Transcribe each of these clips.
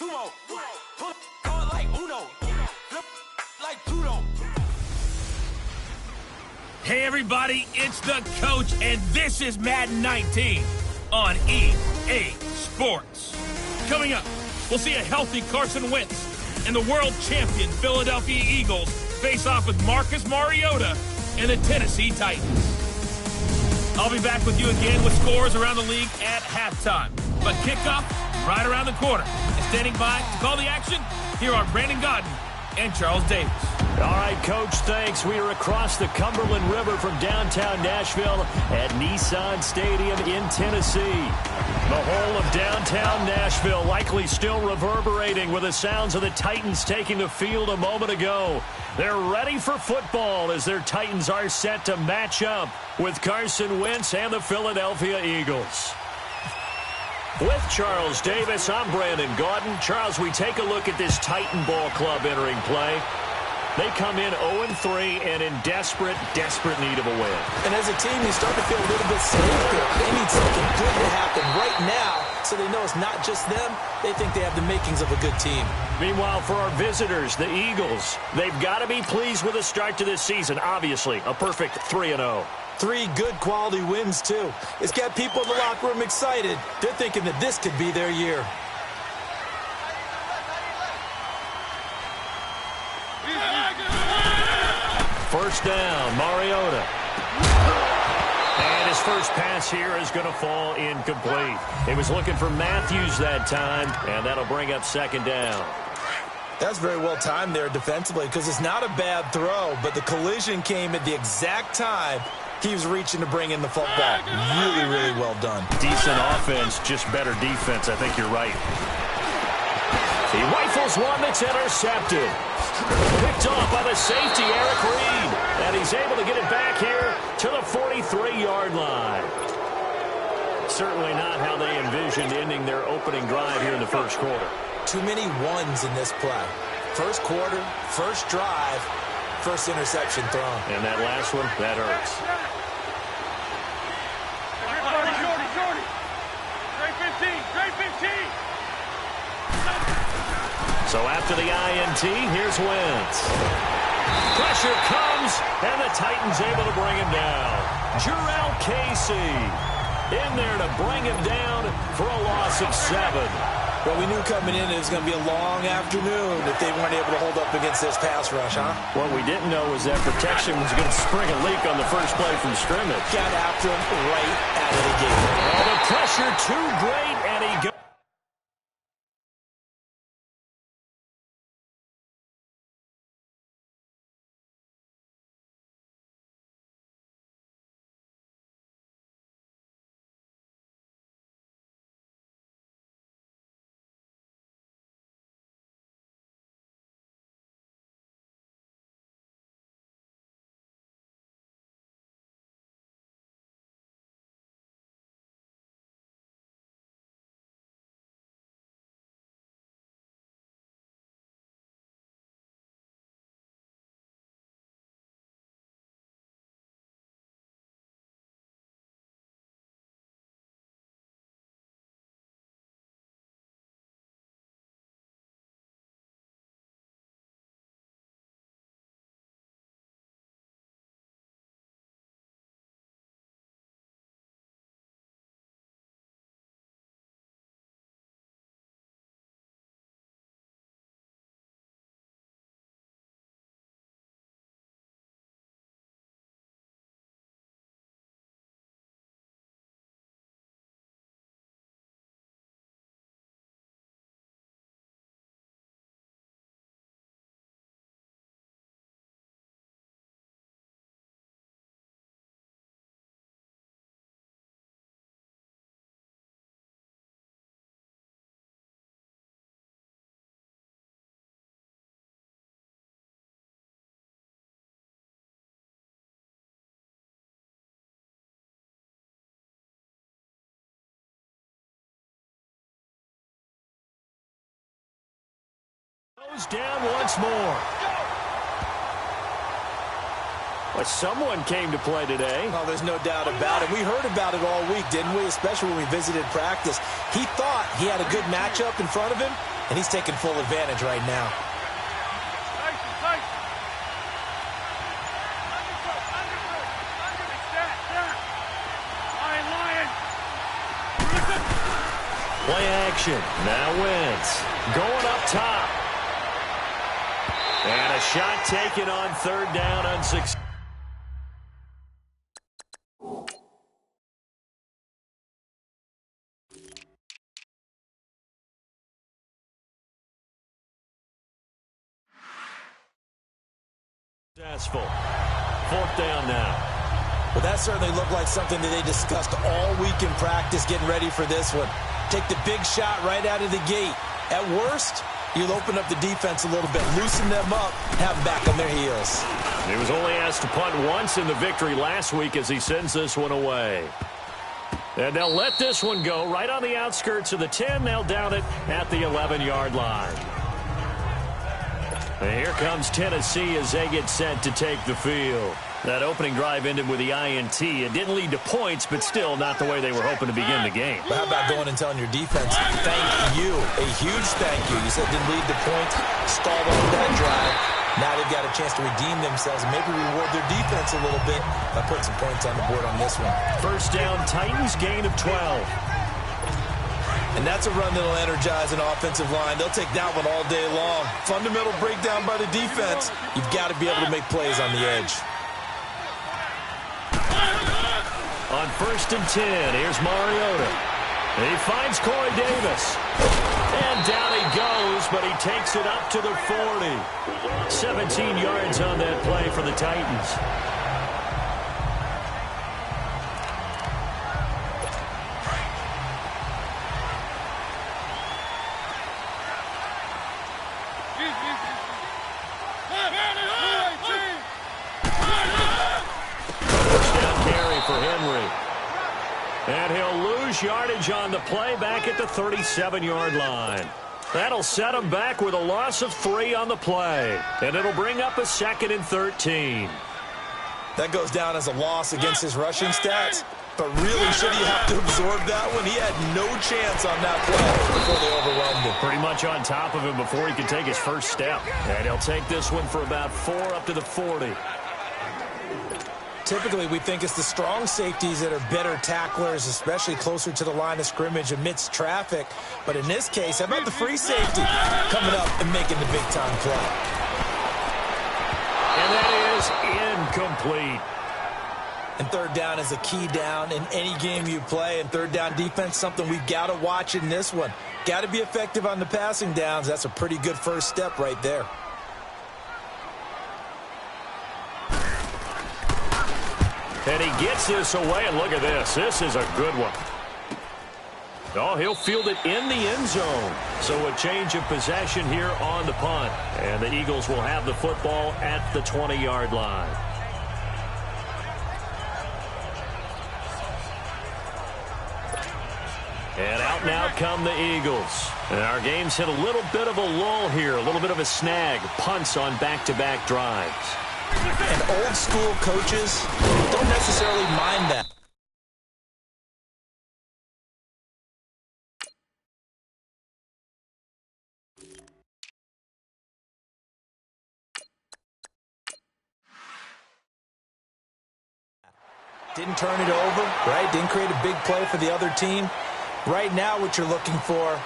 sumo. Call it like Uno. Flip like judo. Hey everybody, it's the coach, and this is Madden 19 on EA Sports. Coming up, we'll see a healthy Carson Wentz and the world champion Philadelphia Eagles face off with Marcus Mariota and the Tennessee Titans. I'll be back with you again with scores around the league at halftime. But kickoff right around the corner. And standing by to call the action, here are Brandon Godden and Charles Davis. All right, Coach, thanks. We are across the Cumberland River from downtown Nashville at Nissan Stadium in Tennessee. The whole of downtown Nashville likely still reverberating with the sounds of the Titans taking the field a moment ago. They're ready for football as their Titans are set to match up with Carson Wentz and the Philadelphia Eagles. With Charles Davis, I'm Brandon Gaudin. Charles, we take a look at this Titan Ball Club entering play. They come in 0-3 and in desperate need of a win. And as a team, you start to feel a little bit safe there. They need something good to happen right now so they know it's not just them. They think they have the makings of a good team. Meanwhile, for our visitors, the Eagles, they've got to be pleased with the start to this season. Obviously, a perfect 3-0. 3 good quality wins, too. It's got people in the locker room excited. They're thinking that this could be their year. First down, Mariota. And his first pass here is going to fall incomplete. He was looking for Matthews that time, and that'll bring up second down. That's very well timed there defensively because it's not a bad throw, but the collision came at the exact time he was reaching to bring in the football. Really well done. Decent offense, just better defense. I think you're right. He rifles one that's intercepted. Picked off by the safety, Eric Reed. And he's able to get it back here to the 43-yard line. Certainly not how they envisioned ending their opening drive here in the first quarter. Too many ones in this play. First quarter, first drive, first interception thrown. And that last one, that hurts. Shorty. Straight 15. So after the INT, here's Wentz. Pressure comes, and the Titans able to bring him down. Jurrell Casey in there to bring him down for a loss of 7. Well, we knew coming in it was going to be a long afternoon if they weren't able to hold up against this pass rush, huh? What we didn't know was that protection was going to spring a leak on the first play from scrimmage. Got after him right out of the gate. Oh, the pressure too great, and he goes. Goes down once more. But someone came to play today. Oh, there's no doubt about it. We heard about it all week, didn't we? Especially when we visited practice. He thought he had a good matchup in front of him, and he's taking full advantage right now. Play action. Now Wentz going up top. And a shot taken on third down unsuccessful. Fourth down now. Well, that certainly looked like something that they discussed all week in practice, getting ready for this one. Take the big shot right out of the gate. At worst, you'll open up the defense a little bit, loosen them up, have them back on their heels. He was only asked to punt once in the victory last week as he sends this one away. And they'll let this one go right on the outskirts of the 10. They'll down it at the 11-yard line. And here comes Tennessee as they get set to take the field. That opening drive ended with the INT. It didn't lead to points, but still not the way they were hoping to begin the game. But how about going and telling your defense, thank you, a huge thank you. You said it didn't lead to points, stalled on that drive. Now they've got a chance to redeem themselves and maybe reward their defense a little bit by putting some points on the board on this one. First down, Titans, gain of 12. And that's a run that'll energize an offensive line. They'll take that one all day long. Fundamental breakdown by the defense. You've got to be able to make plays on the edge. On first and 10, here's Mariota. He finds Corey Davis. And down he goes, but he takes it up to the 40. 17 yards on that play for the Titans. For Henry. And he'll lose yardage on the play back at the 37-yard line. That'll set him back with a loss of 3 on the play. And it'll bring up a 2nd and 13. That goes down as a loss against his rushing stats. But really, should he have to absorb that one? He had no chance on that play before they overwhelmed him. Pretty much on top of him before he could take his first step. And he'll take this one for about 4 up to the 40. Typically, we think it's the strong safeties that are better tacklers, especially closer to the line of scrimmage amidst traffic. But in this case, how about the free safety coming up and making the big-time play? And that is incomplete. And third down is a key down in any game you play. And third down defense, something we've got to watch in this one. Got to be effective on the passing downs. That's a pretty good first step right there. And he gets this away, and look at this. This is a good one. Oh, he'll field it in the end zone. So a change of possession here on the punt. And the Eagles will have the football at the 20-yard line. And out now come the Eagles. And our game's hit a little bit of a lull here, a little bit of a snag. Punts on back-to-back drives. And old school coaches don't necessarily mind that. Didn't turn it over, right? Didn't create a big play for the other team. Right now what you're looking for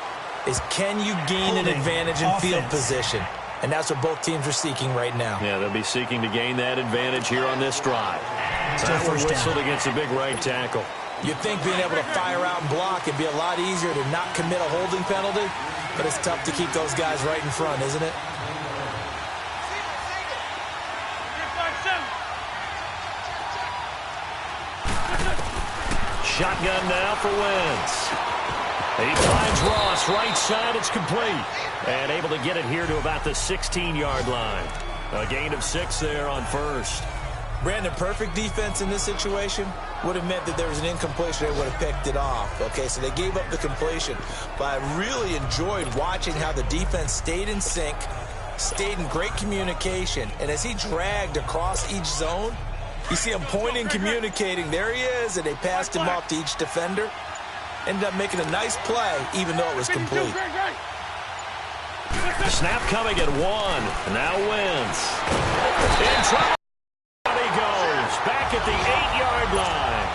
is, can you gain an advantage in field position? And that's what both teams are seeking right now. Yeah, they'll be seeking to gain that advantage here on this drive. That one whistled against a big right tackle. You'd think being able to fire out and block would be a lot easier to not commit a holding penalty, but it's tough to keep those guys right in front, isn't it? Shotgun now for Wentz. He finds Ross right side. It's complete. And able to get it here to about the 16-yard line. A gain of 6 there on first. Brandon, perfect defense in this situation would have meant that there was an incompletion. They would have picked it off. Okay, so they gave up the completion. But I really enjoyed watching how the defense stayed in sync, stayed in great communication. And as he dragged across each zone, you see him pointing, communicating. There he is, and they passed him off to each defender. Ended up making a nice play, even though it was complete. Snap coming at 1. Now Wentz. In trouble. He goes back at the 8-yard line.